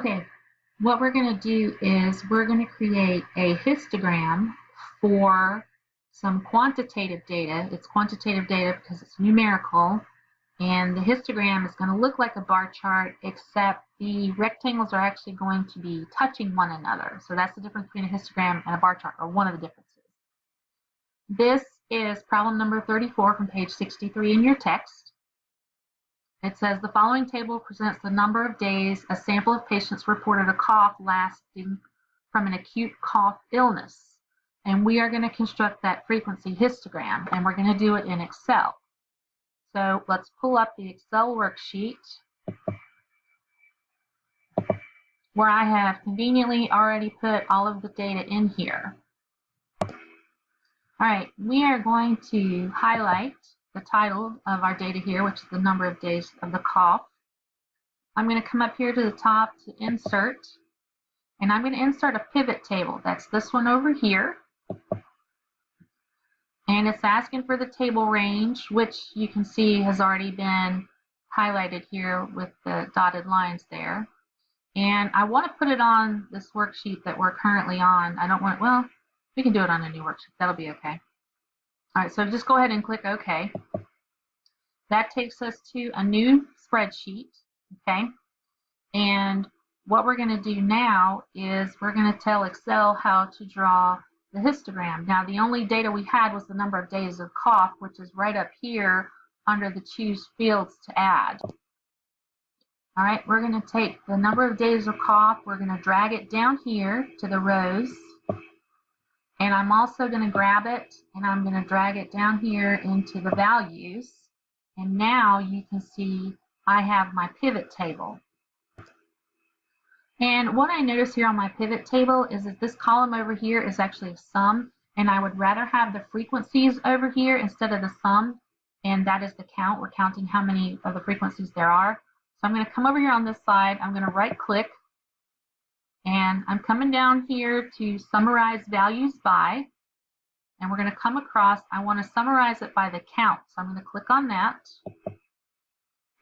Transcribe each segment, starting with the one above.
Okay, what we're going to do is we're going to create a histogram for some quantitative data. It's quantitative data because it's numerical, and the histogram is going to look like a bar chart, except the rectangles are actually going to be touching one another. So that's the difference between a histogram and a bar chart, or one of the differences. This is problem number 34 from page 63 in your text. It says the following table presents the number of days a sample of patients reported a cough lasting from an acute cough illness. And we are going to construct that frequency histogram, and we're going to do it in Excel. So let's pull up the Excel worksheet where I have conveniently already put all of the data in here. All right, we are going to highlight the title of our data here, which is the number of days of the cough. I'm going to come up here to the top to insert, and I'm going to insert a pivot table. That's this one over here. And it's asking for the table range, which you can see has already been highlighted here with the dotted lines there. And I want to put it on this worksheet that we're currently on. I don't want, well, we can do it on a new worksheet. That'll be okay. All right, so just go ahead and click OK. That takes us to a new spreadsheet, okay? And what we're going to do now is we're going to tell Excel how to draw the histogram. Now, the only data we had was the number of days of cough, which is right up here under the choose fields to add. All right, we're going to take the number of days of cough, we're going to drag it down here to the rows, and I'm also going to grab it and I'm going to drag it down here into the values. And now you can see I have my pivot table. And what I notice here on my pivot table is that this column over here is actually a sum, and I would rather have the frequencies over here instead of the sum, and that is the count. We're counting how many of the frequencies there are. So I'm going to come over here on this side, I'm going to right click, and I'm coming down here to summarize values by, and we're going to come across, I want to summarize it by the count. So I'm going to click on that,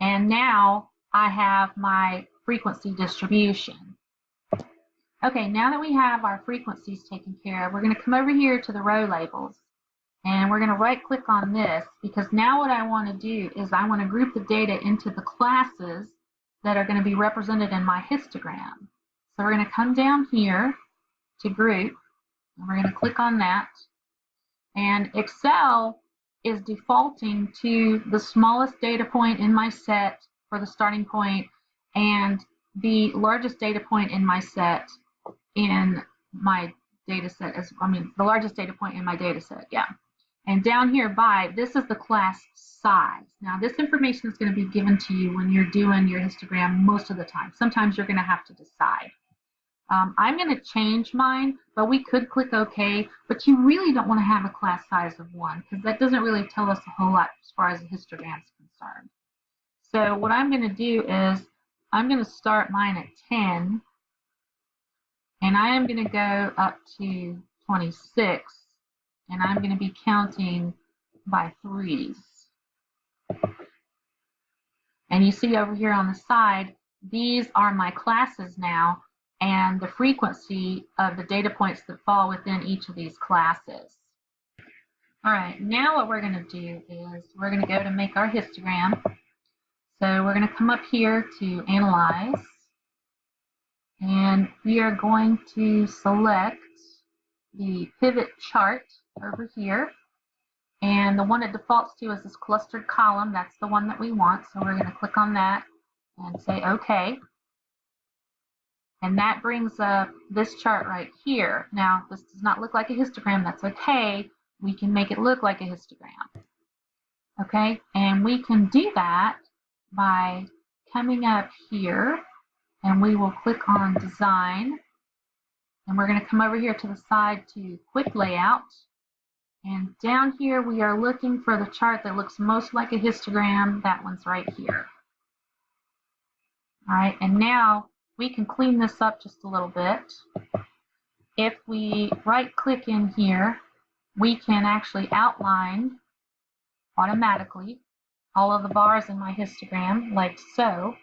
and now I have my frequency distribution. Okay, now that we have our frequencies taken care of, we're going to come over here to the row labels, and we're going to right click on this, because now what I want to do is I want to group the data into the classes that are going to be represented in my histogram. So we're going to come down here to group, and we're going to click on that, and Excel is defaulting to the smallest data point in my set for the starting point and the largest data point in my set in my data set, the largest data point in my data set, yeah. And down here by, this is the class size. Now this information is going to be given to you when you're doing your histogram most of the time. Sometimes you're going to have to decide. I'm going to change mine, but we could click OK, but you really don't want to have a class size of 1 because that doesn't really tell us a whole lot as far as the histogram is concerned. So what I'm going to do is I'm going to start mine at 10, and I am going to go up to 26, and I'm going to be counting by threes. And you see over here on the side, these are my classes now, and the frequency of the data points that fall within each of these classes. All right, now what we're going to do is we're going to go to make our histogram. So we're going to come up here to Analyze, and we are going to select the pivot chart over here. And the one it defaults to is this clustered column. That's the one that we want. So we're going to click on that and say OK. And that brings up this chart right here. Now, this does not look like a histogram. That's okay. We can make it look like a histogram. Okay, and we can do that by coming up here, and we will click on Design. And we're going to come over here to the side to Quick Layout. And down here, we are looking for the chart that looks most like a histogram. That one's right here. All right, and now we can clean this up just a little bit. If we right-click in here, we can actually outline automatically all of the bars in my histogram, like so.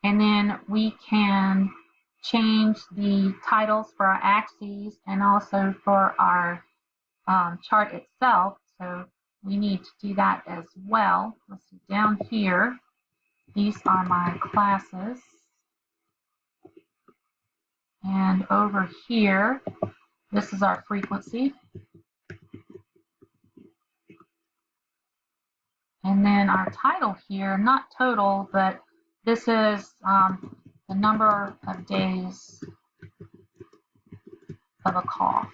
And then we can change the titles for our axes and also for our chart itself. So we need to do that as well. Let's see, down here, these are my classes. And over here, this is our frequency. And then our title here, not total, but this is the number of days of a cough.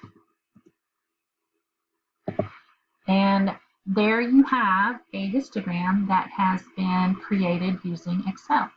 And there you have a histogram that has been created using Excel.